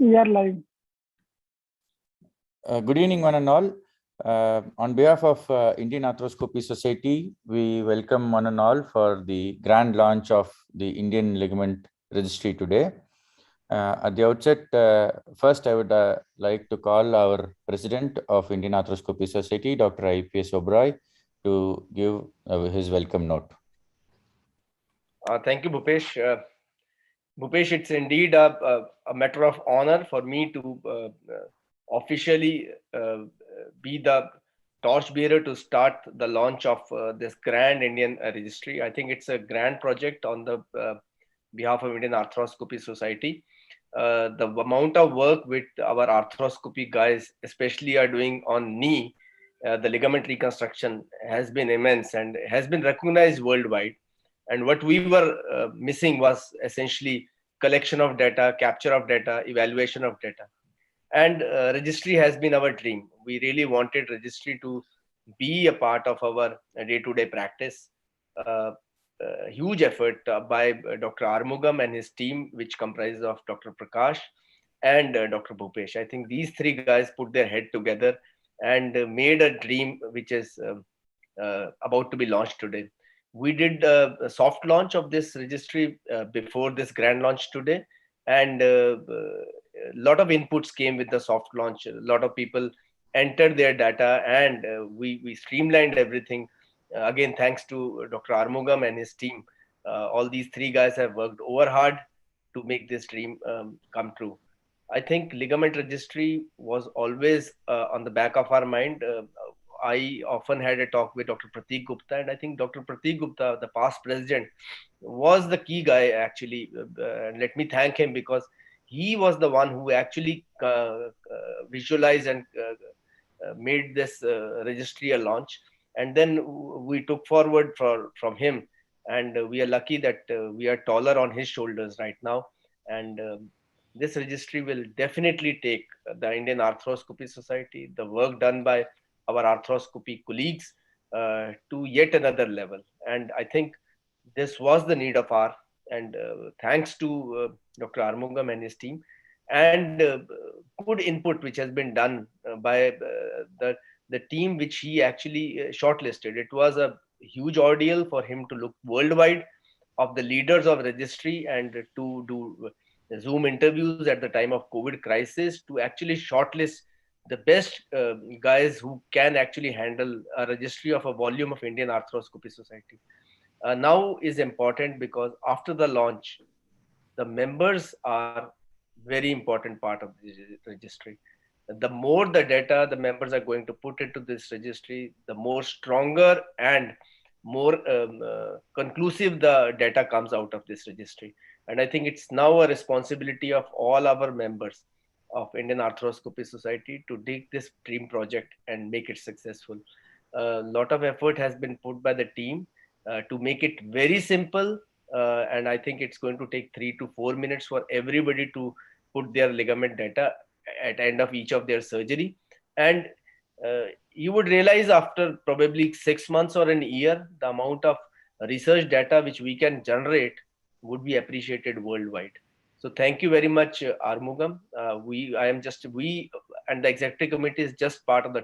We are live. Good evening, one and all. On behalf of Indian Arthroscopy Society, we welcome one and all for the grand launch of the Indian Ligament Registry today. At the outset, first I would like to call our President of Indian Arthroscopy Society, Dr. IPS Oberoi, to give his welcome note. Thank you, Bhupesh. Bhupesh, it's indeed a matter of honor for me to officially be the torchbearer to start the launch of this grand Indian registry. I think it's a grand project on the behalf of Indian Arthroscopy Society. The amount of work with our arthroscopy guys, especially are doing on knee, the ligament reconstruction has been immense and has been recognized worldwide. And what we were missing was essentially collection of data, capture of data, evaluation of data. And registry has been our dream. We really wanted registry to be a part of our day-to-day practice. Huge effort by Dr. Armugam and his team, which comprises of Dr. Prakash and Dr. Bhupesh. I think these three guys put their head together and made a dream which is about to be launched today. We did a soft launch of this registry before this grand launch today, and a lot of inputs came with the soft launch. A lot of people entered their data, and we streamlined everything. Again, thanks to Dr. Armugam and his team. All these three guys have worked over hard to make this dream come true. I think ligament registry was always on the back of our mind. I often had a talk with Dr. Prateek Gupta, and I think Dr. Prateek Gupta, the past president, was the key guy actually. Let me thank him because he was the one who actually visualized and made this registry a launch. And then we took forward from him, and we are lucky that we are taller on his shoulders right now. And this registry will definitely take the Indian Arthroscopy Society, the work done by our arthroscopy colleagues, to yet another level. And I think this was the need of our, and thanks to Dr. Armugam and his team, and good input which has been done by the team which he actually shortlisted. It was a huge ordeal for him to look worldwide of the leaders of registry and to do Zoom interviews at the time of COVID crisis to actually shortlist the best guys who can actually handle a registry of a volume of Indian Arthroscopy Society. Now is important because after the launch, the members are very important part of the registry. The more the data the members are going to put into this registry, the more stronger and more conclusive the data comes out of this registry. And I think it's now a responsibility of all our members of Indian Arthroscopy Society to take this dream project and make it successful. A lot of effort has been put by the team to make it very simple. And I think it's going to take 3 to 4 minutes for everybody to put their ligament data at the end of each of their surgery. And you would realize after probably 6 months or an year, the amount of research data which we can generate would be appreciated worldwide. So thank you very much, Armugam. We and the executive committee is just part of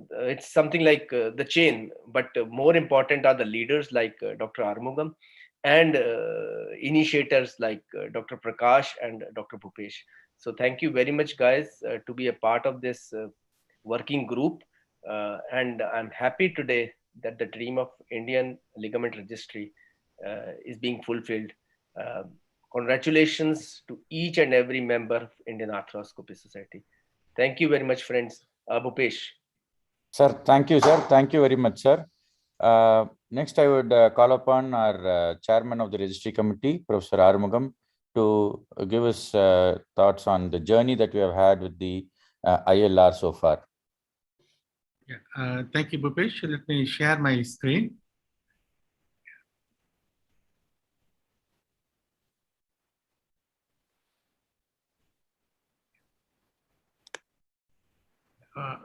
it's something like the chain, but more important are the leaders like Dr. Armugam and initiators like Dr. Prakash and Dr. Bhupesh. So thank you very much, guys, to be a part of this working group. And I'm happy today that the dream of Indian Ligament Registry is being fulfilled. Congratulations to each and every member of Indian Arthroscopy Society. Thank you very much, friends. Bhupesh. Sir, thank you, sir. Thank you very much, sir. Next, I would call upon our chairman of the registry committee, Professor Armugam, to give us thoughts on the journey that we have had with the ILR so far. Yeah, thank you, Bhupesh. Let me share my screen.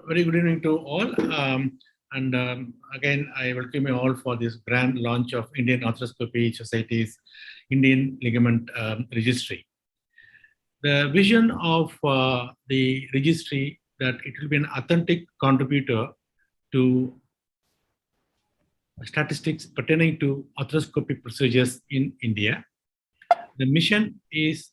Very good evening to all. And again, I welcome you all for this grand launch of Indian Arthroscopy Society's Indian Ligament Registry. The vision of the registry that it will be an authentic contributor to statistics pertaining to arthroscopy procedures in India. The mission is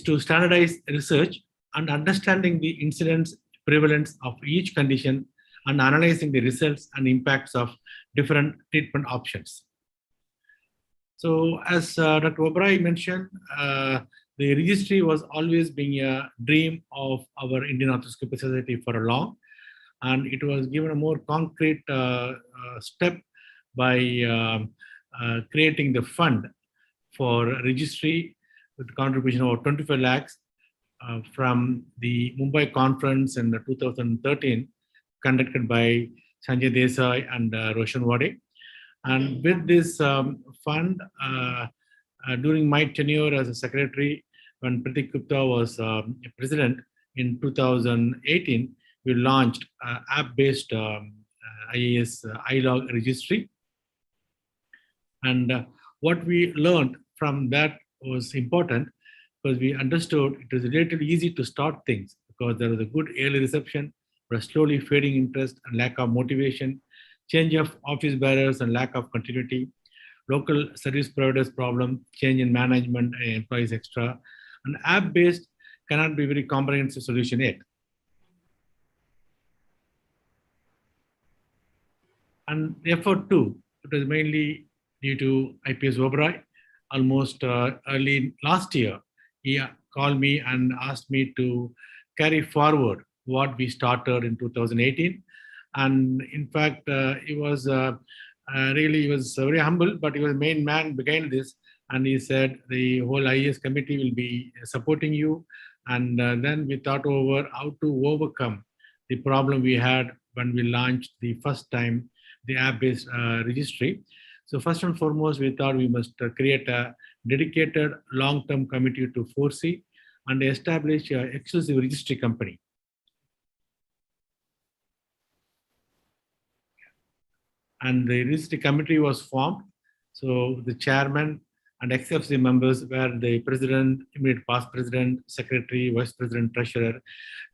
to standardize research and understanding the incidence, prevalence of each condition and analyzing the results and impacts of different treatment options. So as Dr. Oberoi mentioned, the registry was always being a dream of our Indian Arthroscopy Society for a long, and it was given a more concrete step by creating the fund for registry with contribution of 25 lakhs from the Mumbai conference in 2013 conducted by Sanjay Desai and Roshan Wade. And with this fund, during my tenure as a secretary, when Pratik Gupta was president in 2018, we launched app-based IAS iLog registry. And what we learned from that was important because we understood it was relatively easy to start things because there was a good early reception, but a slowly fading interest and lack of motivation, change of office bearers and lack of continuity, local service providers problem, change in management and employees extra, and app-based cannot be very comprehensive solution yet. And effort too, it was mainly due to IPS Oberoi. Almost early last year, he called me and asked me to carry forward what we started in 2018. And in fact, he was really, he was very humble, but he was the main man behind this. And he said, the whole IAS committee will be supporting you. And then we thought over how to overcome the problem we had when we launched the first time the app-based registry. So first and foremost, we thought we must create a dedicated long-term committee to foresee and establish an exclusive registry company. And the registry committee was formed. So the chairman and XFC members were the president, immediate past president, secretary, vice president, treasurer.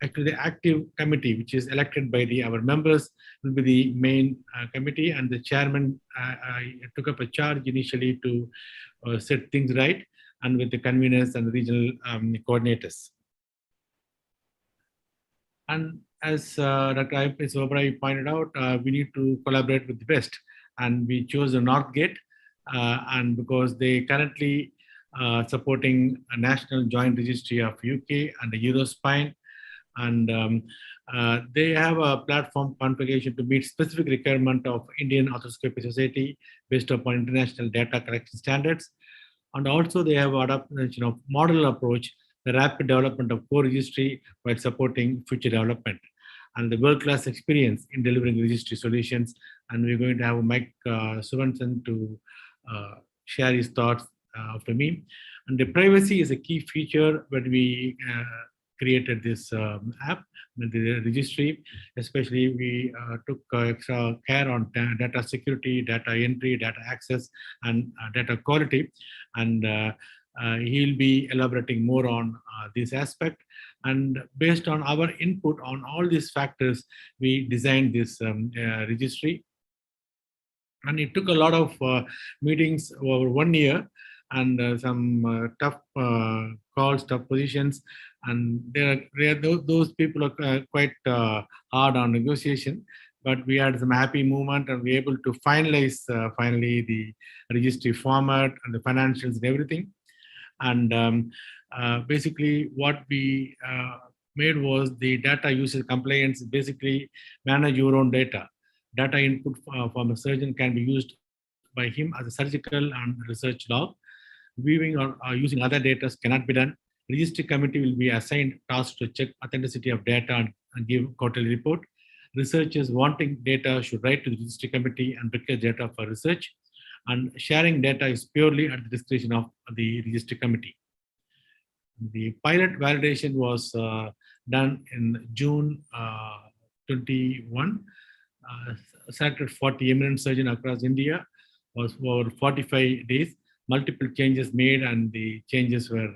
Actually, the active committee, which is elected by our members, will be the main committee, and the chairman took up a charge initially to set things right, and with the conveners and regional coordinators. And as Dr. I.P.S. Oberoi pointed out, we need to collaborate with the best, and we chose the Northgate, and because they currently supporting a national joint registry of UK and the Eurospine, and they have a platform configuration to meet specific requirement of Indian Arthroscopy Society based upon international data collection standards. And also they have adoption of model approach, the rapid development of core registry while supporting future development, and the world-class experience in delivering registry solutions. And we're going to have Mike Suvanson to share his thoughts after me. And the privacy is a key feature when we created this app, the registry. Especially we took extra care on data security, data entry, data access, and data quality. And he'll be elaborating more on this aspect. And based on our input on all these factors, we designed this registry. And it took a lot of meetings over 1 year, and some tough calls, tough positions. And those people are quite hard on negotiation. But we had some happy movement, and we were able to finalize finally the registry format and the financials and everything. And basically what we made was the data usage compliance. Basically manage your own data. Data input from a surgeon can be used by him as a surgical and research log. Viewing or using other data cannot be done. Registry committee will be assigned tasks to check authenticity of data and give quarterly report. Researchers wanting data should write to the registry committee and request data for research. And sharing data is purely at the discretion of the registry committee. The pilot validation was done in June 21. Selected 40 eminent surgeons across India. Was for 45 days. Multiple changes made, and the changes were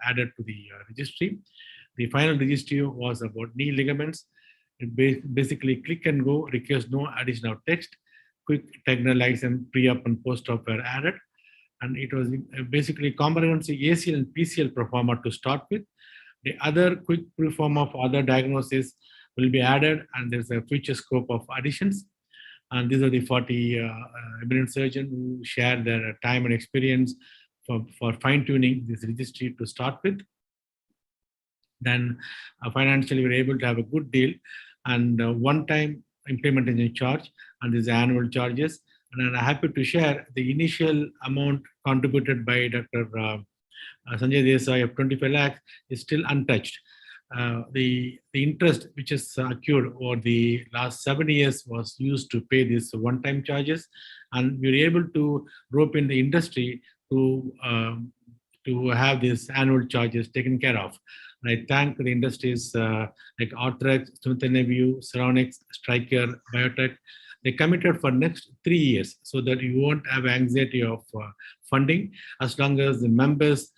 added to the registry. The final registry was about knee ligaments. It basically click and go, requires no addition of text. Quick technical license, pre-op and post-op were added. And it was basically comprehensive ACL and PCL performer to start with. The other quick perform of other diagnoses will be added, and there's a future scope of additions. And these are the 40 eminent surgeons who share their time and experience for fine-tuning this registry to start with. Then financially, we're able to have a good deal and one-time implementation charge, and these annual charges. And I'm happy to share the initial amount contributed by Dr. Sanjay Desai of 25 lakhs is still untouched. The interest which has accrued over the last 7 years was used to pay these one-time charges, and we were able to rope in the industry to have these annual charges taken care of. And I thank the industries like Arthrex, Smith & Nephew, Ceronix, Stryker, Biotech. They committed for next 3 years so that you won't have anxiety of funding as long as the members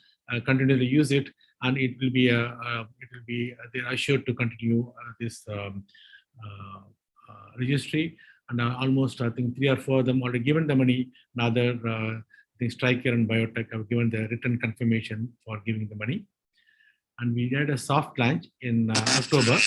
continue to use it, and it will be they're assured to continue this registry. And almost I think 3 or 4 of them already given the money. Another the Stryker and Biotech have given the written confirmation for giving the money. And we had a soft launch in October.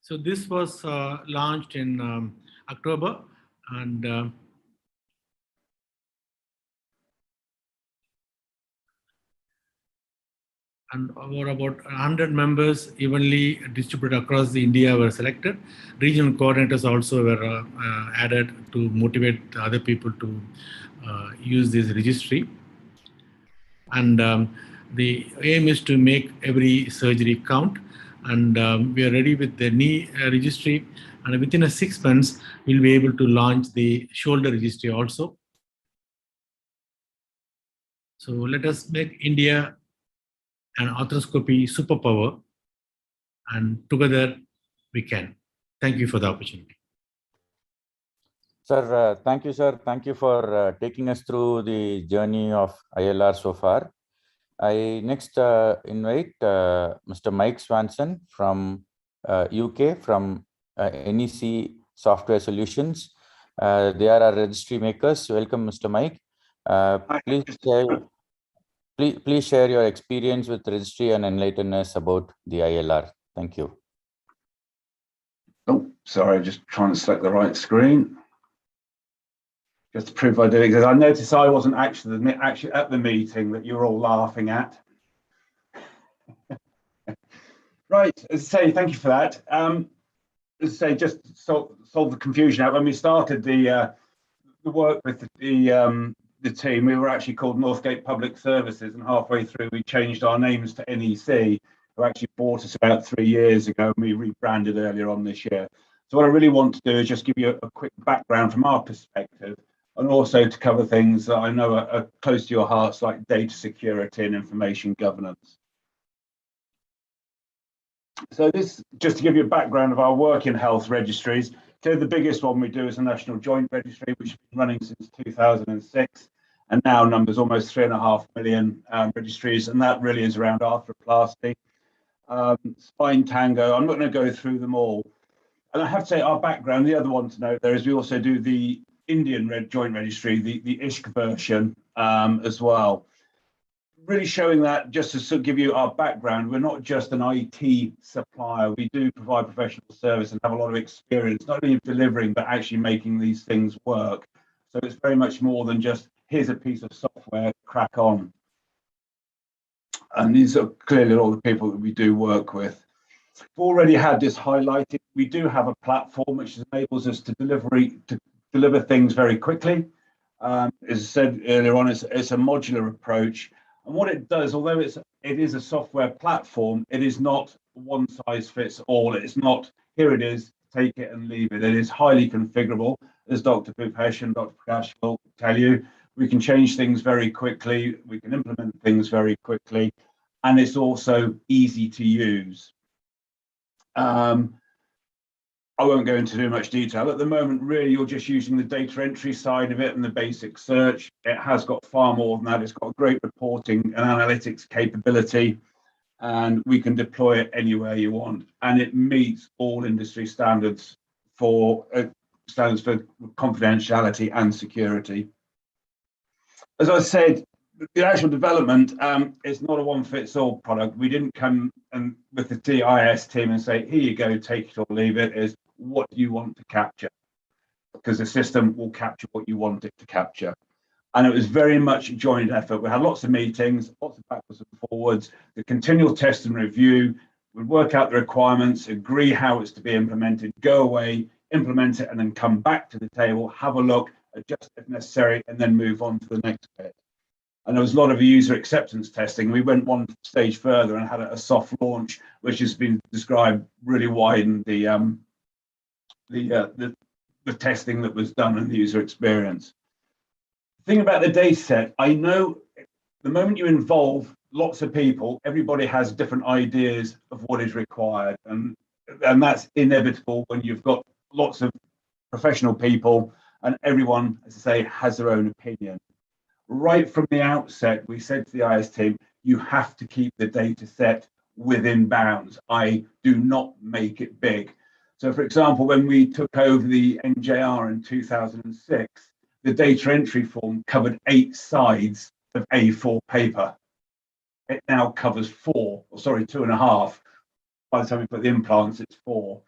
So this was launched in October, and about 100 members evenly distributed across the India were selected. Regional coordinators also were added to motivate other people to use this registry. And the aim is to make every surgery count. And we are ready with the knee registry. And within 6 months, we'll be able to launch the shoulder registry also. So let us make India an arthroscopy superpower, and together we can. Thank you for the opportunity. Sir, thank you, sir. Thank you for taking us through the journey of ILR so far. I next invite Mr. Mike Swanson from UK, from NEC Software Solutions. They are our registry makers. Welcome, Mr. Mike. Please share your experience with registry and enlighten us about the ILR. Thank you. Oh, sorry, I'm just trying to select the right screen. Just to prove I did it, because I noticed I wasn't actually at the meeting that you're all laughing at. Right, as I say, thank you for that. As I say, just to solve the confusion out, when we started the work with the team, we were actually called Northgate Public Services, and halfway through we changed our names to NEC, who actually bought us about 3 years ago, and we rebranded earlier on this year. So what I really want to do is just give you a quick background from our perspective, and also to cover things that I know are close to your hearts, like data security and information governance. So this, just to give you a background of our work in health registries, Clearly, the biggest one we do is a national joint registry, which has been running since 2006, and now numbers almost 3.5 million registries, and that really is around arthroplasty, spine tango. I'm not going to go through them all. And I have to say, our background, the other one to note there is we also do the Indian joint registry, the ISK version as well. Really showing that, just to sort of give you our background, we're not just an IT supplier. We do provide professional service and have a lot of experience, not only delivering, but actually making these things work. So it's very much more than just, here's a piece of software, crack on. And these are clearly all the people that we do work with. We've already had this highlighted. We do have a platform which enables us to deliver things very quickly. As I said earlier on, it's a modular approach. And what it does, although it is a software platform, it is not one size fits all. It's not, here it is, take it and leave it. It is highly configurable, as Dr. Bhupesh and Dr. Prakash will tell you. We can change things very quickly. We can implement things very quickly. And it's also easy to use. I won't go into too much detail. At the moment, really, you're just using the data entry side of it and the basic search. It has got far more than that. It's got great reporting and analytics capability, and we can deploy it anywhere you want. And it meets all industry standards for confidentiality and security. As I said, the actual development is not a one-fits-all product. We didn't come with the TIS team and say, here you go, take it or leave it. Is what do you want to capture? Because the system will capture what you want it to capture. And it was very much a joint effort. We had lots of meetings, lots of backwards and forwards, the continual test and review. We'd work out the requirements, agree how it's to be implemented, go away, implement it, and then come back to the table, have a look, adjust if necessary, and then move on to the next bit. And there was a lot of user acceptance testing. We went one stage further and had a soft launch, which has been described, really widened the testing that was done and the user experience. The thing about the data set, I know the moment you involve lots of people, everybody has different ideas of what is required. And that's inevitable when you've got lots of professional people and everyone, as I say, has their own opinion. Right from the outset, we said to the IS team, you have to keep the data set within bounds. Do not make it big. So, for example, when we took over the NJR in 2006, the data entry form covered 8 sides of A4 paper. It now covers 2.5. By the time we put the implants, it's 4.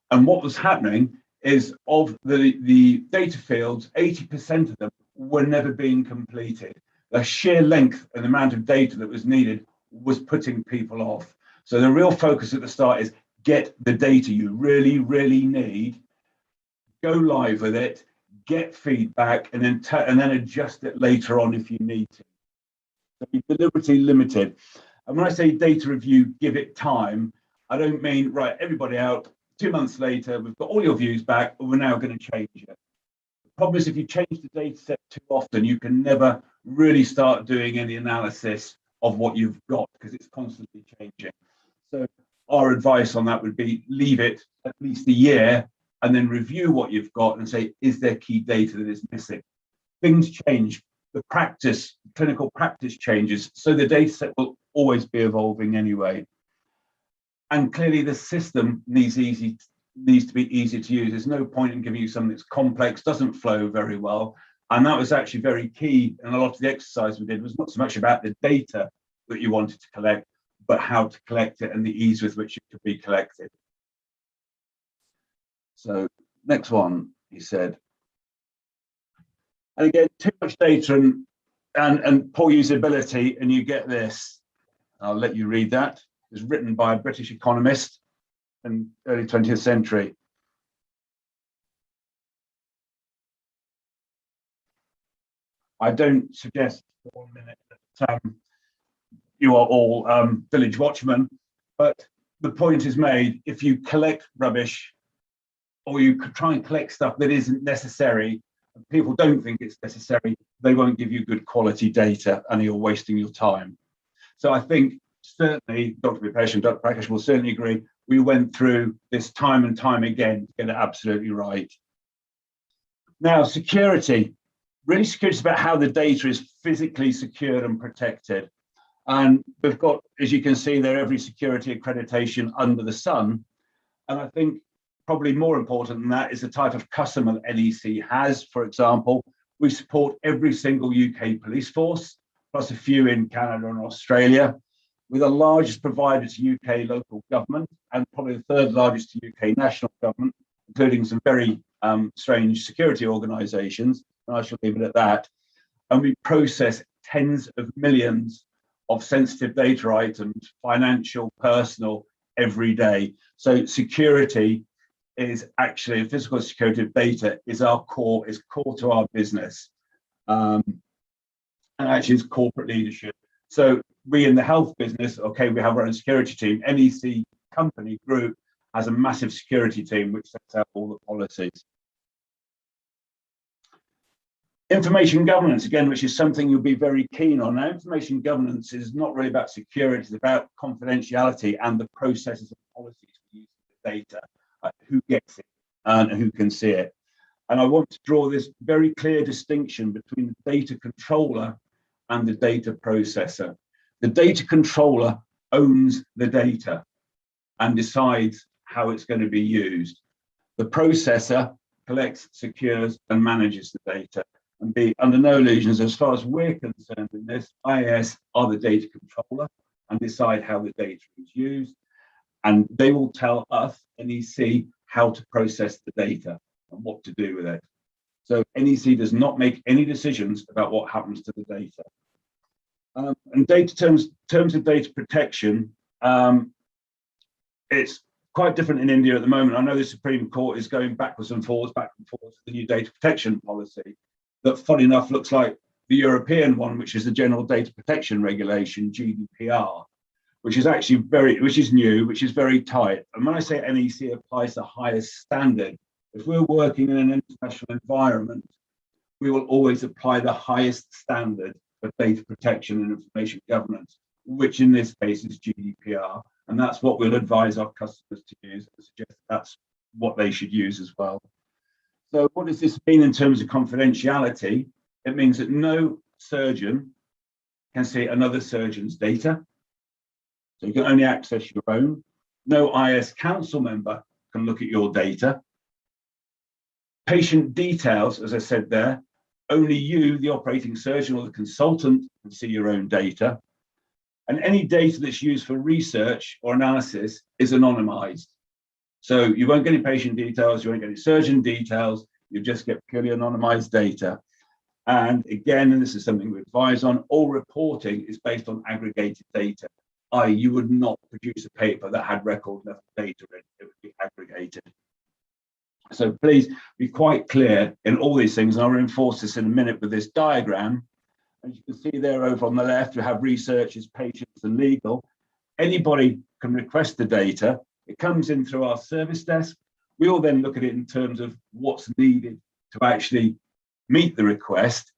And what was happening is of the data fields, 80% of them were never being completed. The sheer length and the amount of data that was needed was putting people off. So the real focus at the start is get the data you really, really need, go live with it, get feedback, and then adjust it later on if you need to. So be deliberately limited. And when I say data review, give it time, I don't mean, right, everybody out, 2 months later, we've got all your views back, and we're now going to change it. The problem is if you change the data set too often, you can never really start doing any analysis of what you've got because it's constantly changing. So our advice on that would be leave it at least a year and then review what you've got and say, is there key data that is missing? Things change, the clinical practice changes, so the data set will always be evolving anyway. And clearly the system needs to be easy to use. There's no point in giving you something that's complex, doesn't flow very well. And that was actually very key. And a lot of the exercise we did was not so much about the data that you wanted to collect, but how to collect it and the ease with which it could be collected. So next one, he said. And again, too much data and poor usability, and you get this. I'll let you read that. It was written by a British economist in early 20th century. I don't suggest for 1 minute that you are all village watchmen, but the point is made. If you collect rubbish or you try and collect stuff that isn't necessary, and people don't think it's necessary, they won't give you good quality data and you're wasting your time. So I think certainly Dr. Bhupesh and Dr. Prakash will certainly agree, we went through this time and time again to get it absolutely right. Now, security. Really, security is about how the data is physically secured and protected. And we've got, as you can see there, every security accreditation under the sun. And I think probably more important than that is the type of customer that NEC has. For example, we support every single UK police force, plus a few in Canada and Australia. We're the largest provider to UK local government and probably the third largest to UK national government, including some very strange security organisations. And I shall leave it at that. And we process tens of millions of sensitive data items, financial, personal, every day. So security is actually, physical security of data is our core, is core to our business. And actually it's corporate leadership. So we in the health business, okay, we have our own security team. NEC company group has a massive security team which sets out all the policies. Information governance, again, which is something you'll be very keen on. Now, information governance is not really about security, it's about confidentiality and the processes and policies for using the data, who gets it and who can see it. And I want to draw this very clear distinction between the data controller and the data processor. The data controller owns the data and decides how it's going to be used. The processor collects, secures, and manages the data. And be under no illusions, as far as we're concerned in this, IAS are the data controller and decide how the data is used. And they will tell us, NEC, how to process the data and what to do with it. So NEC does not make any decisions about what happens to the data. And data terms of data protection, it's quite different in India at the moment. I know the Supreme Court is going backwards and forwards to the new data protection policy that, funny enough, looks like the European one, which is the General Data Protection Regulation, GDPR, which is actually which is new, which is very tight. And when I say NEC applies the highest standard, if we're working in an international environment, we will always apply the highest standard of data protection and information governance, which in this case is GDPR. And that's what we'll advise our customers to use and suggest that's what they should use as well. So what does this mean in terms of confidentiality? It means that no surgeon can see another surgeon's data. So you can only access your own. No IS council member can look at your data. Patient details, as I said there, only you, the operating surgeon or the consultant, can see your own data. And any data that's used for research or analysis is anonymized. So you won't get any patient details, you won't get any surgeon details, you just get purely anonymized data. And again, and this is something we advise on, all reporting is based on aggregated data, i.e. you would not produce a paper that had record level data in it, it would be aggregated. So please be quite clear in all these things, and I'll reinforce this in a minute with this diagram. As you can see there over on the left, we have researchers, patients, and legal. Anybody can request the data. It comes in through our service desk. We all then look at it in terms of what's needed to actually meet the request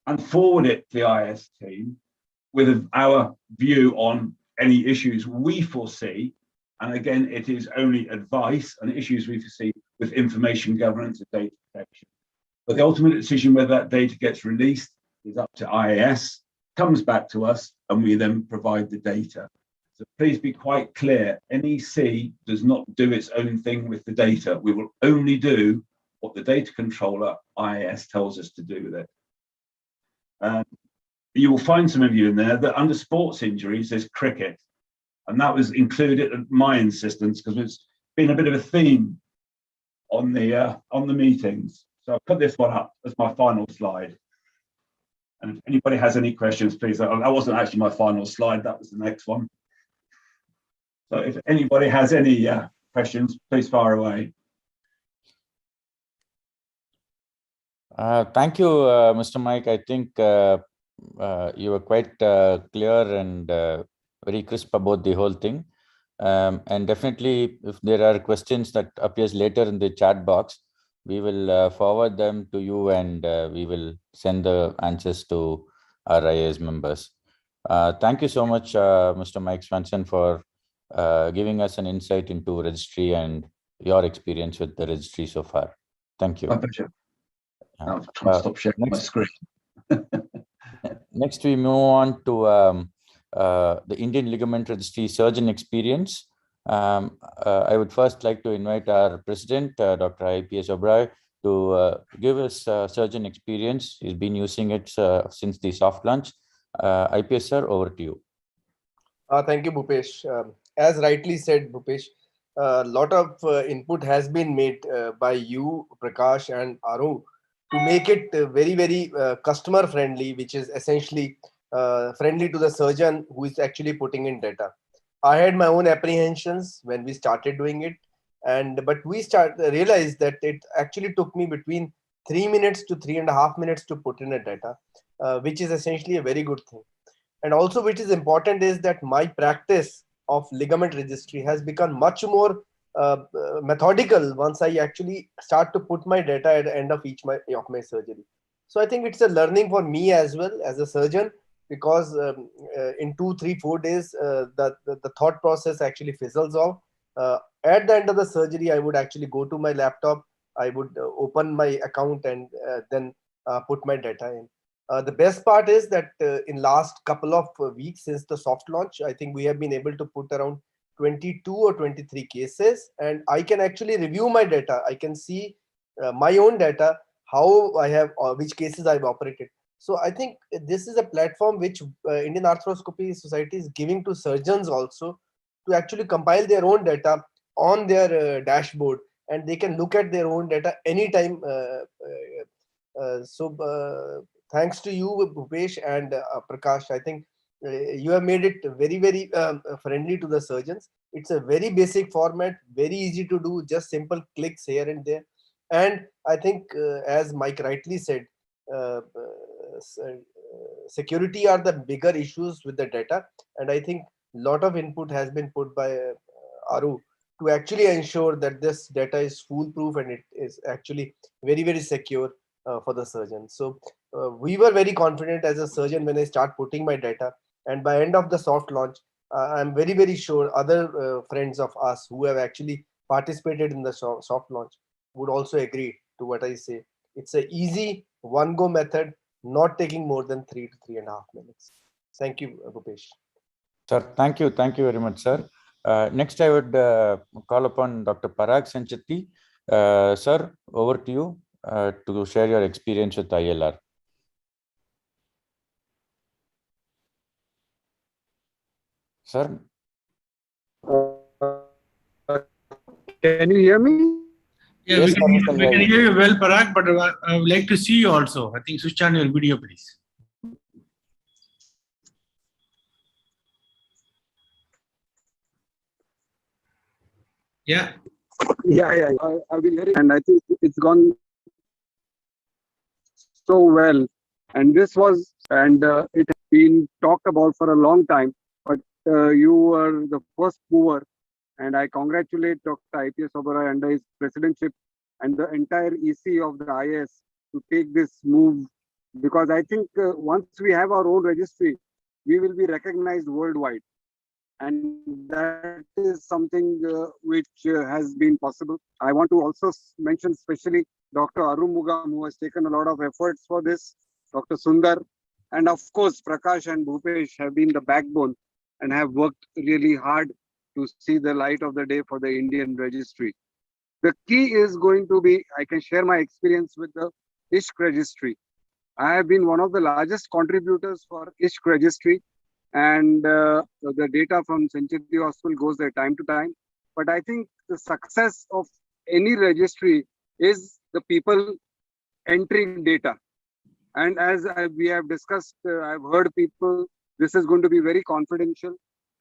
and forward it to the IS team with our view on any issues we foresee. And again, it is only advice on issues we foresee with information governance and data protection. But the ultimate decision whether that data gets released is up to IAS, comes back to us, and we then provide the data. So please be quite clear, NEC does not do its own thing with the data. We will only do what the data controller, IAS, tells us to do with it. You will find some of you in there that under sports injuries, there's cricket. And that was included at my insistence because it's been a bit of a theme on the meetings. So I'll put this one up as my final slide. And if anybody has any questions, please, that wasn't actually my final slide, that was the next one. So if anybody has any questions, please fire away. Thank you, Mr. Mike. I think you were quite clear and very crisp about the whole thing. And definitely, if there are questions that appears later in the chat box, we will forward them to you and we will send the answers to our IAS members. Thank you so much, Mr. Mike Swanson, for giving us an insight into registry and your experience with the registry so far. Thank you. My pleasure. Yeah. I'll try and stop sharing my screen. Next, we move on to the Indian Ligament Registry surgeon experience. I would first like to invite our president, Dr. IPS Oberoi, to give us surgeon experience. He's been using it since the soft launch. IPS sir, over to you. Thank you, Bhupesh. As rightly said, Bhupesh, a lot of input has been made by you, Prakash, and Aru to make it very, very customer friendly, which is essentially friendly to the surgeon who is actually putting in data. I had my own apprehensions when we started doing it, but we realized that it actually took me between 3 minutes to 3.5 minutes to put in a data, which is essentially a very good thing. And also, which is important, is that my practice of ligament registry has become much more methodical once I actually start to put my data at the end of each of my surgery. So I think it's a learning for me as well as a surgeon, because in 2, 3, 4 days, the thought process actually fizzles off. At the end of the surgery, I would actually go to my laptop, I would open my account, and then put my data in. The best part is that in last couple of weeks since the soft launch, I think we have been able to put around 22 or 23 cases, and I can actually review my data. I can see my own data, how I have, which cases I've operated. So I think this is a platform which Indian Arthroscopy Society is giving to surgeons also, to actually compile their own data on their dashboard, and they can look at their own data anytime. Thanks to you, Bhupesh and Prakash, I think you have made it very, very friendly to the surgeons. It's a very basic format, very easy to do, just simple clicks here and there. And I think, as Mike rightly said, security are the bigger issues with the data. And I think a lot of input has been put by Aru to actually ensure that this data is foolproof and it is actually very, very secure for the surgeon. So we were very confident as a surgeon when I start putting my data, and by end of the soft launch, I'm very, very sure other friends of us who have actually participated in the soft launch would also agree to what I say. It's an easy one go method, not taking more than 3 to 3.5 minutes. Thank you, Bhupesh. Sir, thank you very much, sir. Next, I would call upon Dr. Parag Sancheti. Sir, over to you to share your experience with ILR. Sir? Can you hear me? Yeah, Yes, we sir, we can can hear hear you well, Parag, but I would like to see you also. I think switch on your video, please. Yeah. Yeah. I've been hearing, and I think it's gone so well. And it has been talked about for a long time, but you were the first mover, and I congratulate Dr. IPS Oberoi under his presidentship and the entire EC of the IS to take this move, because I think once we have our own registry, we will be recognized worldwide. And that is something which has been possible. I want to also mention especially Dr. Arumugam, who has taken a lot of efforts for this, Dr. Sundar, and of course Prakash and Bhupesh have been the backbone and have worked really hard to see the light of the day for the Indian registry. The key is going to be, I can share my experience with the ISHK registry. I have been one of the largest contributors for ISHK registry, and the data from Century Hospital goes there time to time. But I think the success of any registry is the people entering data. And as we have discussed, I've heard people, this is going to be very confidential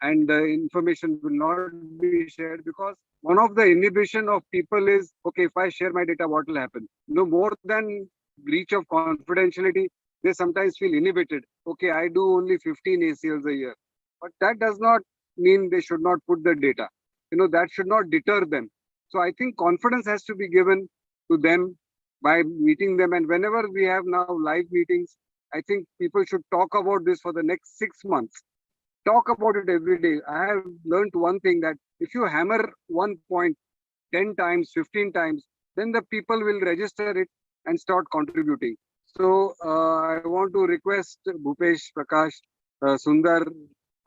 and the information will not be shared, because one of the inhibition of people is, okay, if I share my data, what will happen? No more than breach of confidentiality, they sometimes feel inhibited. Okay, I do only 15 ACLs a year, but that does not mean they should not put the data. That should not deter them. So I think confidence has to be given to them by meeting them. And whenever we have now live meetings, I think people should talk about this for the next 6 months. talk about it every day. I have learned one thing, that if you hammer one point 10 times, 15 times, then the people will register it and start contributing. So I want to request Bhupesh, Prakash, Sundar,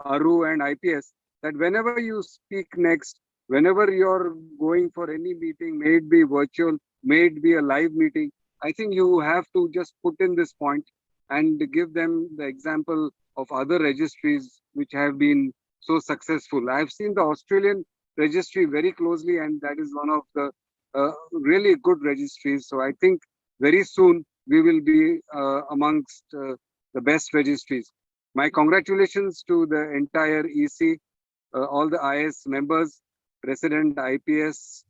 Aru and IPS that whenever you speak next, whenever you're going for any meeting, may it be virtual, may it be a live meeting, I think you have to just put in this point and give them the example of other registries which have been so successful. I've seen the Australian registry very closely, and that is one of the really good registries. So I think very soon we will be amongst the best registries. My congratulations to the entire EC, all the IS members, President IPS,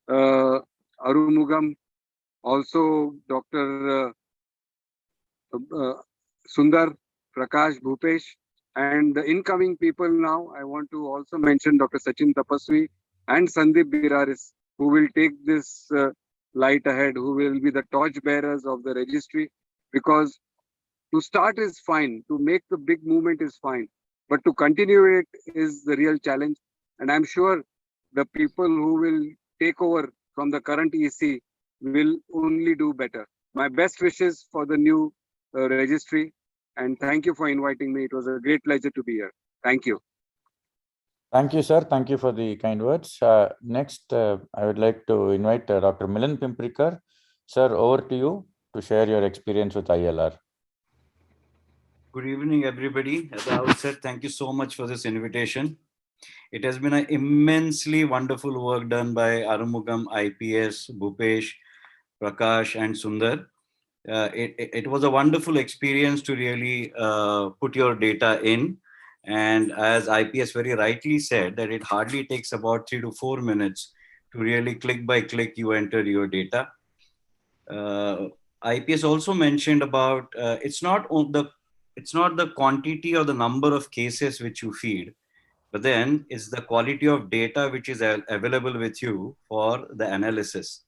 Arumugam, also Dr. Sundar, Prakash, Bhupesh, and the incoming people now. I want to also mention Dr. Sachin Tapaswi and Sandeep Biraris, who will take this light ahead, who will be the torch bearers of the registry, because to start is fine, to make the big movement is fine, but to continue it is the real challenge. And I'm sure the people who will take over from the current EC will only do better. My best wishes for the new registry, and thank you for inviting me. It was a great pleasure to be here. Thank you. Thank you, sir. Thank you for the kind words. Next, I would like to invite Dr. Milan Pimprikar. Sir, over to you to share your experience with ILR. Good evening, everybody. At the outset, thank you so much for this invitation. It has been an immensely wonderful work done by Arumugam, IPS, Bhupesh, Prakash, and Sundar. It was a wonderful experience to really put your data in. And as IPS very rightly said, that it hardly takes about 3 to 4 minutes to really click by click, you enter your data. IPS also mentioned about it's not the quantity or the number of cases which you feed, but then it's the quality of data which is available with you for the analysis.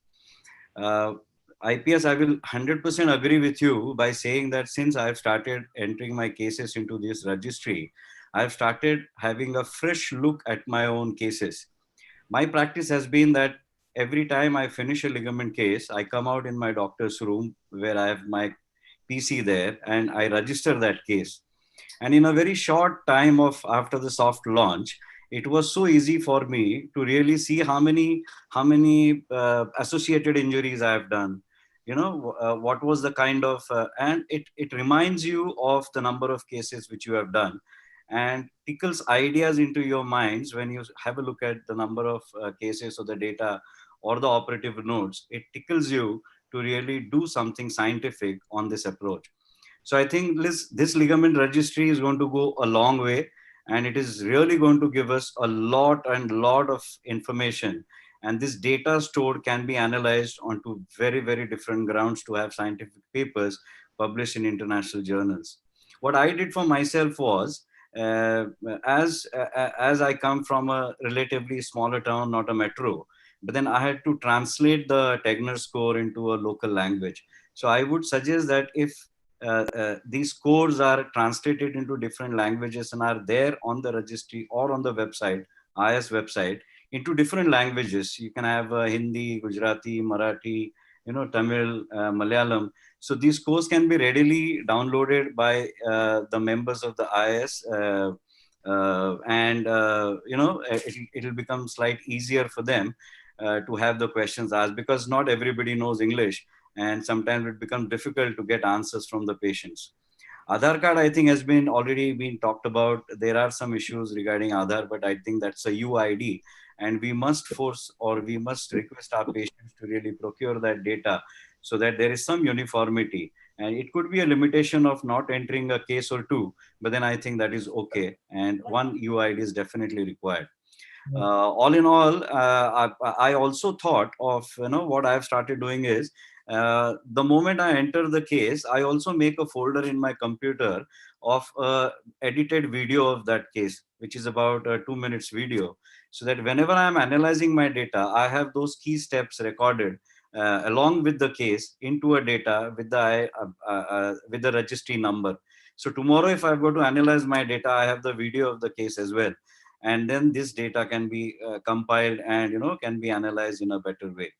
IPS, I will 100% agree with you by saying that since I've started entering my cases into this registry, I've started having a fresh look at my own cases. My practice has been that every time I finish a ligament case, I come out in my doctor's room where I have my PC there and I register that case. And in a very short time of after the soft launch, it was so easy for me to really see how many associated injuries I have done. What was the kind of, and it reminds you of the number of cases which you have done, and tickles ideas into your minds when you have a look at the number of cases or the data or the operative notes. It tickles you to really do something scientific on this approach. So I think this ligament registry is going to go a long way, and it is really going to give us a lot of information. And this data stored can be analyzed onto very, very different grounds to have scientific papers published in international journals. What I did for myself was, as I come from a relatively smaller town, not a metro, but then I had to translate the Tegner score into a local language. So I would suggest that if these scores are translated into different languages and are there on the registry or on the website, IS website, into different languages. You can have Hindi, Gujarati, Marathi, Tamil, Malayalam. So these scores can be readily downloaded by the members of the IS, and it'll become slightly easier for them to have the questions asked, because not everybody knows English, and sometimes it becomes difficult to get answers from the patients. Aadhaar card, I think, has been already been talked about. There are some issues regarding Aadhaar, but I think that's a UID, and we must force, or we must request our patients to really procure that data so that there is some uniformity. And it could be a limitation of not entering a case or two, but then I think that is okay. And one UID is definitely required. All in all, I also thought of, what I've started doing is, the moment I enter the case, I also make a folder in my computer of edited video of that case, which is about a 2 minutes video, so that whenever I'm analyzing my data, I have those key steps recorded along with the case into a data with the registry number. So tomorrow, if I've got to analyze my data, I have the video of the case as well. And then this data can be compiled and, can be analyzed in a better way.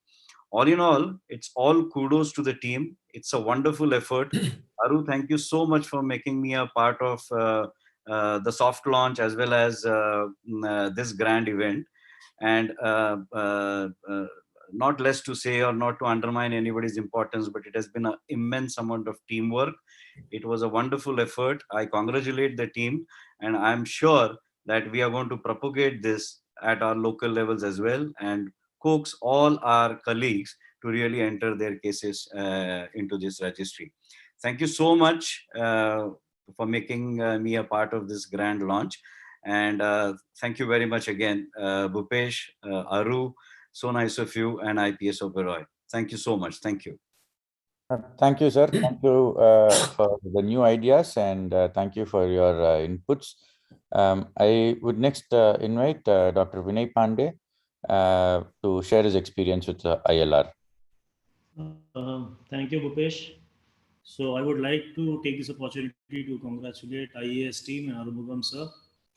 All in all, it's all kudos to the team. It's a wonderful effort. Aru, thank you so much for making me a part of the soft launch as well as this grand event. And not less to say or not to undermine anybody's importance, but it has been an immense amount of teamwork. It was a wonderful effort. I congratulate the team, and I'm sure that we are going to propagate this at our local levels as well and coax all our colleagues to really enter their cases into this registry. Thank you so much for making me a part of this grand launch. And thank you very much again, Bhupesh, Aru, so nice of you, and IPS Oberoi. Thank you so much. Thank you. Thank you, sir. Thank you for the new ideas, and thank you for your inputs. I would next invite Dr. Vinay Pandey to share his experience with ILR. Thank you, Bhupesh. So I would like to take this opportunity to congratulate IAS team and Arumugam sir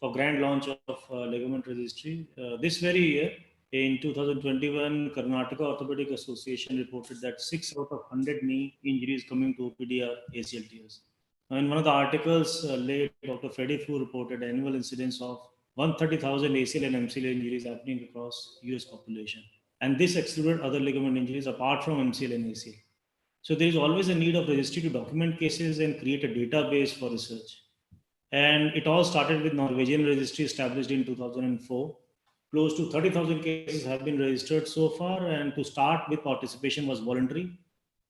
for grand launch of Ligament Registry. This very year, in 2021, Karnataka Orthopedic Association reported that 6 out of 100 knee injuries coming to OPD are ACL tears. Now, in one of the articles, late Dr. Freddie Fu reported annual incidence of 130,000 ACL and MCL injuries happening across US population. And this excluded other ligament injuries apart from MCL and ACL. So there is always a need of registry to document cases and create a database for research. And it all started with Norwegian registry established in 2004. Close to 30,000 cases have been registered so far, and to start with, participation was voluntary.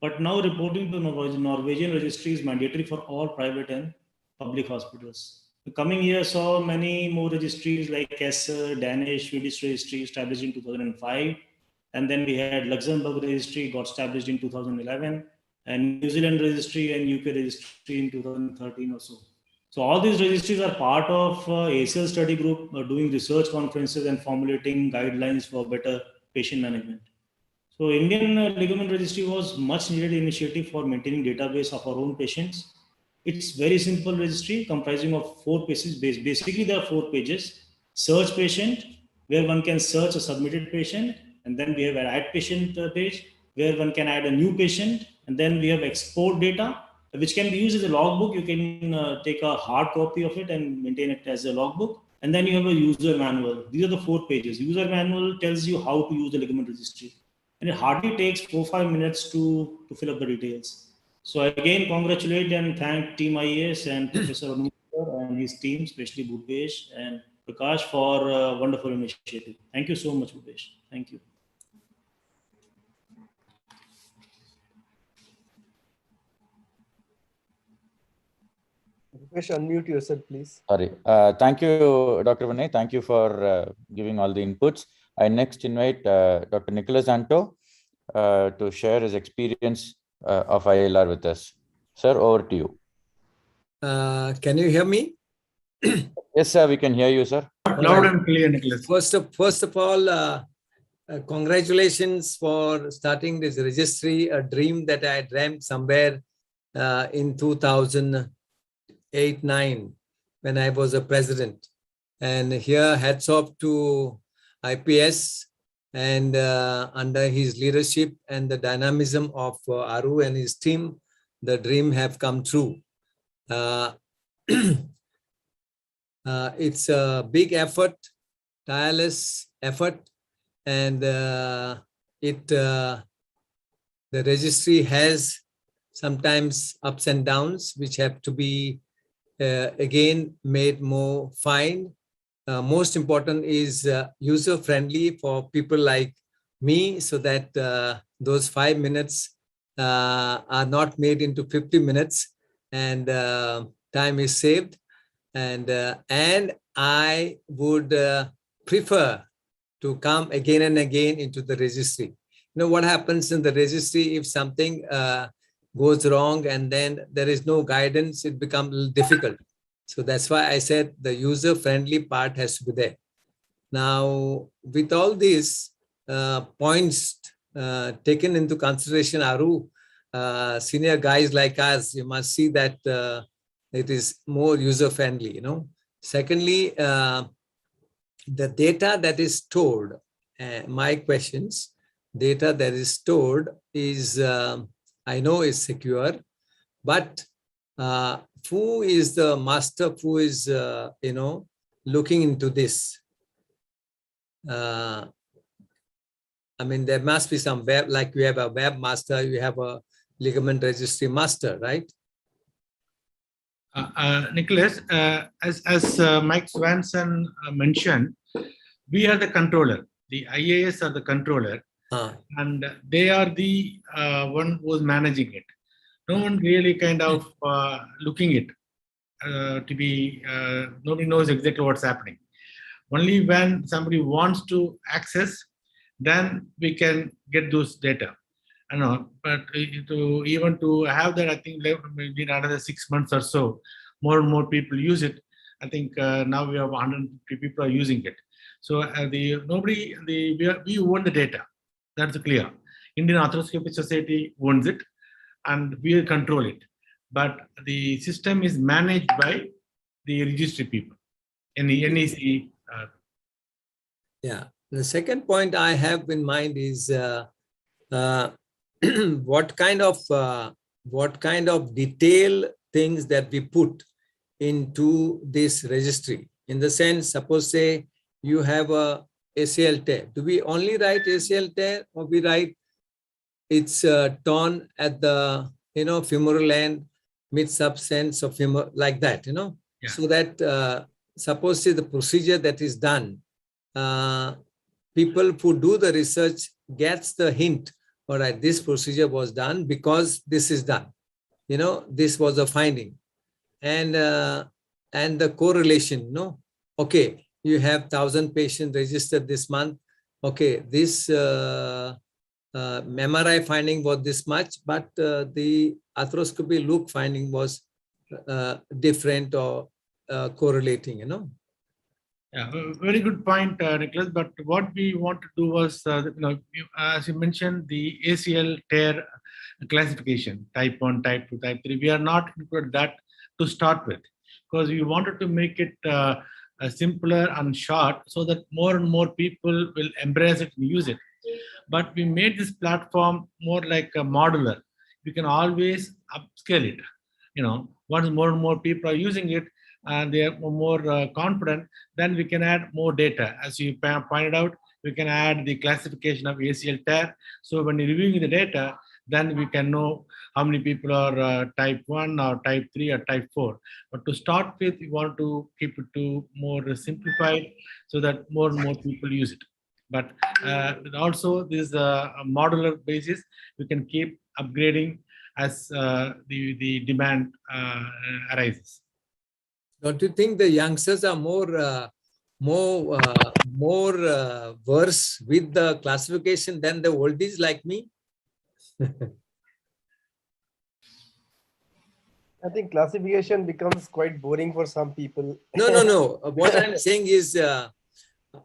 But now reporting to Norwegian registry is mandatory for all private and public hospitals. The coming year saw many more registries like Kessler, Danish, Swedish registry established in 2005. And then we had Luxembourg registry got established in 2011, and New Zealand registry and UK registry in 2013 or so. So all these registries are part of ACL study group doing research conferences and formulating guidelines for better patient management. So Indian Ligament Registry was much needed initiative for maintaining database of our own patients. It's very simple registry comprising of 4 pages. Basically, there are 4 pages. Search patient, where one can search a submitted patient. And then we have an add patient page where one can add a new patient. And then we have export data, which can be used as a logbook. You can take a hard copy of it and maintain it as a logbook. And then you have a user manual. These are the 4 pages. User manual tells you how to use the ligament registry. And it hardly takes 4-5 minutes to fill up the details. So again, congratulate and thank Team IAS and Professor Anupar and his team, especially Bhupesh and Prakash, for a wonderful initiative. Thank you so much, Bhupesh. Thank you. Bhupesh, unmute yourself, please. Sorry. Thank you, Dr. Vinay. Thank you for giving all the inputs. I next invite Dr. Nicholas Anto to share his experience of ILR with us. Sir, over to you. Can you hear me? Yes, sir, we can hear you, sir. Loud and clear, Nicholas. First of all, congratulations for starting this registry, a dream that I dreamt somewhere in 2008-9 when I was a president. And here, hats off to IPS and under his leadership and the dynamism of Aru and his team, the dream have come true. It's a big effort, tireless effort, and the registry has sometimes ups and downs, which have to be again made more fine. Most important is user-friendly for people like me, so that those 5 minutes are not made into 50 minutes and time is saved. And I would prefer to come again and again into the registry. You know what happens in the registry if something goes wrong and then there is no guidance, it becomes a little difficult. So that's why I said the user-friendly part has to be there. Now, with all these points taken into consideration, Aru, senior guys like us, you must see that it is more user-friendly, you know. Secondly, the data that is stored, my questions, data that is stored is, I know is secure, but who is the master who is, you know, looking into this? I mean, there must be some web, like you have a web master, you have a ligament registry master, right? Nicholas, as Mike Swanson mentioned, we are the controller. The IAS are the controller, and they are the one who's managing it. No one really kind of looking it to be, nobody knows exactly what's happening. Only when somebody wants to access, then we can get those data. I know, but even to have that, I think maybe another 6 months or so, more and more people use it. I think now we have 150 people are using it. So we own the data. That's clear. Indian Arthroscopic Society owns it, and we control it. But the system is managed by the registry people, NEC. Yeah. The second point I have in mind is what kind of detail things that we put into this registry. In the sense, suppose say you have a ACL tear. Do we only write ACL tear, or we write it's torn at the femoral end, mid substance of femur, like that, Yeah. so that suppose say the procedure that is done, people who do the research gets the hint, all right, this procedure was done because this is done, this was a finding, and the correlation, okay, you have 1,000 patients registered this month, okay, this MRI finding was this much, but the arthroscopy look finding was different or correlating, Yeah, very good point, Nicholas. But what we want to do was, as you mentioned, the ACL tear classification, type 1, type 2, type 3. We are not included that to start with, because we wanted to make it simpler and short so that more and more people will embrace it and use it. But we made this platform more like a modular. We can always upscale it. Once more and more people are using it and they are more confident, then we can add more data. As you pointed out, we can add the classification of ACL tear. So when you're reviewing the data, then we can know how many people are type 1 or type 3 or type 4. But to start with, we want to keep it to more simplified so that more and more people use it. But also this is a modular basis. We can keep upgrading as the demand arises. Don't you think the youngsters are more versed with the classification than the oldies like me? I think classification becomes quite boring for some people. No. What I'm saying is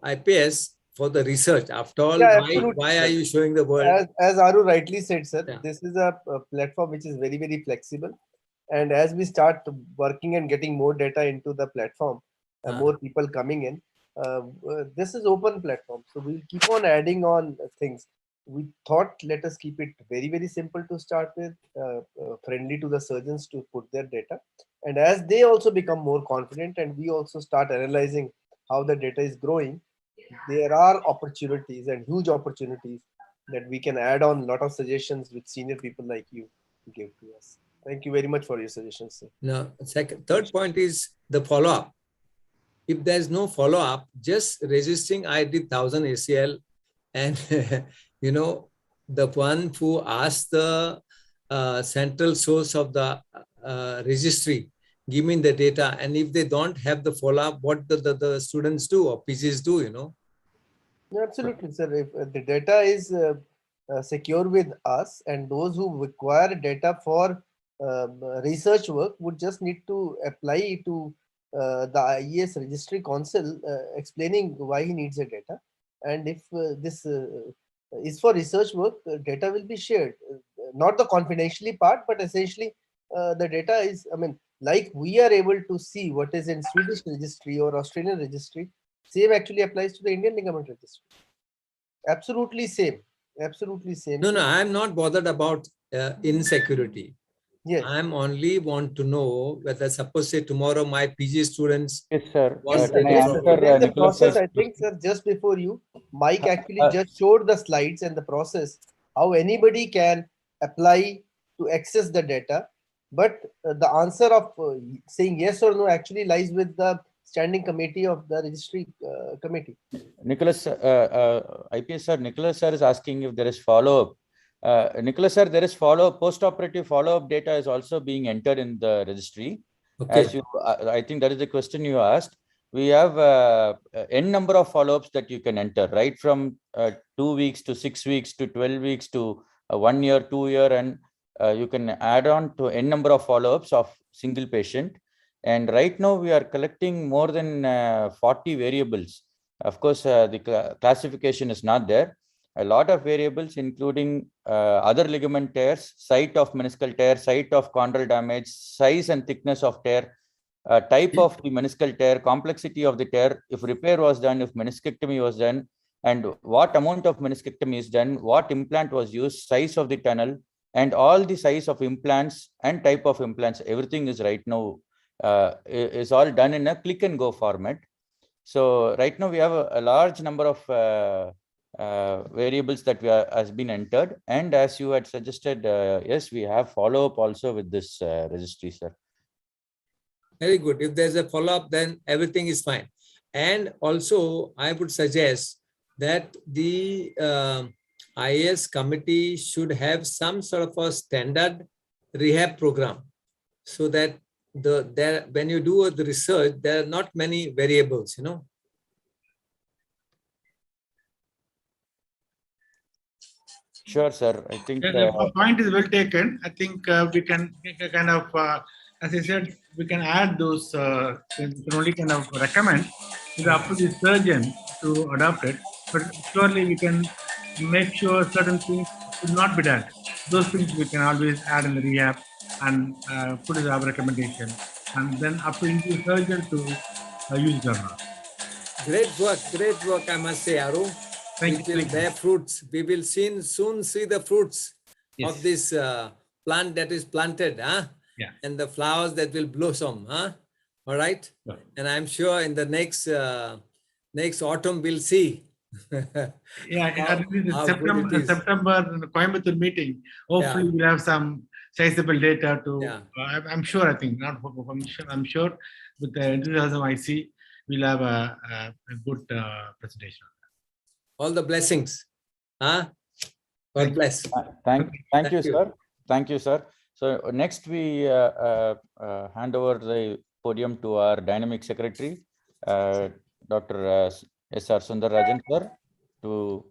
IPS for the research. After all, Yeah, why are you showing the world? As Aru rightly said, sir, Yeah. this is a platform which is very, very flexible. And as we start working and getting more data into the platform, more people coming in, this is open platform. So we'll keep on adding on things. We thought, let us keep it very, very simple to start with, friendly to the surgeons to put their data. And as they also become more confident and we also start analyzing how the data is growing, there are opportunities and huge opportunities that we can add on a lot of suggestions which senior people like you give to us. Thank you very much for your suggestions, sir. No, third point is the follow-up. If there's no follow-up, just registering I did 1,000 ACL and, the one who asked the central source of the registry, give me the data. And if they don't have the follow-up, what the students do or PGs do, Absolutely, sir. If the data is secure with us, and those who require data for research work would just need to apply to the IES Registry Council explaining why he needs the data. And if this is for research work, data will be shared. Not the confidentially part, but essentially the data is, like we are able to see what is in Swedish registry or Australian registry, same actually applies to the Indian ligament registry. Absolutely same. Absolutely same. No, I'm not bothered about insecurity. Yes. I'm only want to know whether, suppose say tomorrow my PG students. Yes, sir. Yes, Can I there's answer the Nicholas? process, I think, sir, just before you, Mike actually just showed the slides and the process, how anybody can apply to access the data. But the answer of saying yes or no actually lies with the standing committee of the registry committee. Nicholas, IPS sir, Nicholas sir is asking if there is follow-up. Nicholas sir, there is follow-up, post-operative follow-up data is also being entered in the registry. Okay. As you, I think that is the question you asked. We have n number of follow-ups that you can enter, right from 2 weeks to 6 weeks to 12 weeks to 1 year, 2 year, and you can add on to n number of follow-ups of single patient. And right now we are collecting more than 40 variables. Of course, the classification is not there. A lot of variables, including other ligament tears, site of meniscal tear, site of chondral damage, size and thickness of tear, type of the meniscal tear, complexity of the tear, if repair was done, if meniscectomy was done, and what amount of meniscectomy is done, what implant was used, size of the tunnel, and all the size of implants and type of implants. Everything is right now is all done in a click and go format. So right now we have a large number of variables that has been entered, and as you had suggested, yes, we have follow-up also with this registry, sir. Very good. If there's a follow-up, then everything is fine. And also, I would suggest that the IAS committee should have some sort of a standard rehab program, so that when you do the research, there are not many variables, you know. Sure, sir. I think the point is well taken. I think we can kind of, as I said, we can add those. We can only kind of recommend. It's up to the surgeon to adopt it, but surely we can make sure certain things should not be done. Those things we can always add in the rehab and put as our recommendation, and then up to the surgeon to use it or not. Great work, I must say, Aru. Thank you. Bear fruits. We will soon see the fruits of this plant that is planted, huh? Yeah. And the flowers that will blossom, huh? All right. Yeah. And I'm sure in the next autumn we'll see. Yeah, September Coimbatore meeting. Hopefully, we'll have some sizable data to. Yeah. I'm sure. I think not. I'm sure with the enthusiasm I see, we'll have a good presentation. All the blessings. Huh? God bless. Thank you, sir. Thank you, sir. So next we hand over the podium to our dynamic secretary, Dr. S.R. Sundararajan, sir, to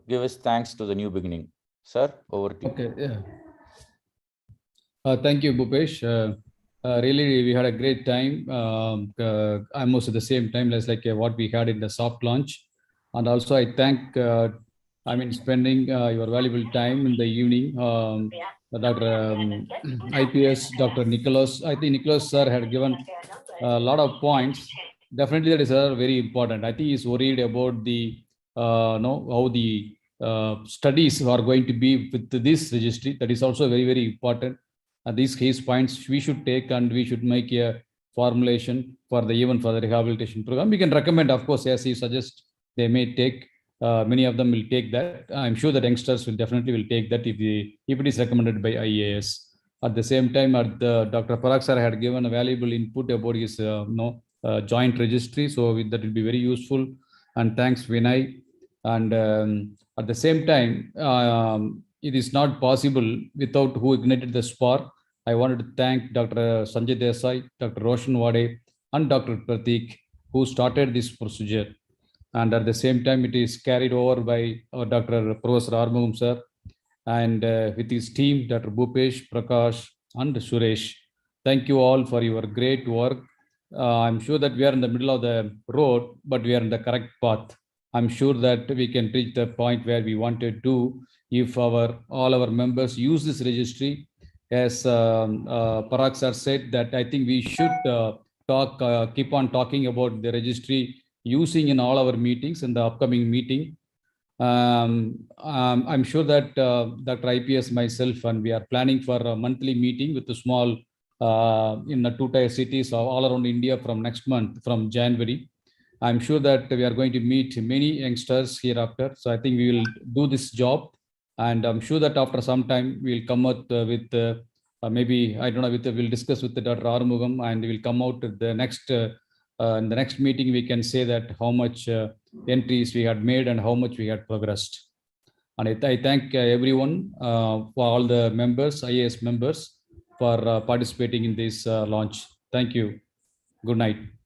give us thanks to the new beginning. Sir, over to you. Okay, yeah. Thank you, Bhupesh. Really, we had a great time, almost at the same time as like what we had in the soft launch. And also I thank, spending your valuable time in the evening. Dr. IPS, Dr. Nicholas. I think Nicholas sir had given a lot of points. Definitely that is very important. I think he's worried about the, how the studies are going to be with this registry. That is also very, very important. These case points we should take, and we should make a formulation for the even for the rehabilitation program. We can recommend, of course, as you suggest, they may take. Many of them will take that. I'm sure that youngsters will definitely take that if it is recommended by IAS. At the same time, Dr. Parag sir had given a valuable input about his joint registry, so that will be very useful. And thanks, Vinay. And at the same time, it is not possible without who ignited the spark. I wanted to thank Dr. Sanjay Desai, Dr. Roshan Wade, and Dr. Pratik, who started this procedure. And at the same time, it is carried over by Dr. Professor Armugam sir, and with his team, Dr. Bhupesh, Prakash, and Suresh. Thank you all for your great work. I'm sure that we are in the middle of the road, but we are in the correct path. I'm sure that we can reach the point where we want to do if all our members use this registry. as Parag sir said, that I think we should keep on talking about the registry using in all our meetings in the upcoming meeting. I'm sure that Dr. IPS, myself, and we are planning for a monthly meeting with the small in the 2-tier cities all around India from next month, from January. I'm sure that we are going to meet many youngsters hereafter. So I think we will do this job. And I'm sure that after some time, we'll come out with maybe, I don't know, we'll discuss with Dr. Arumugam, and we'll come out with the next, in the next meeting, we can say that how much entries we had made and how much we had progressed. And I thank everyone, for all the members, IAS members, for participating in this launch. Thank you. Good night.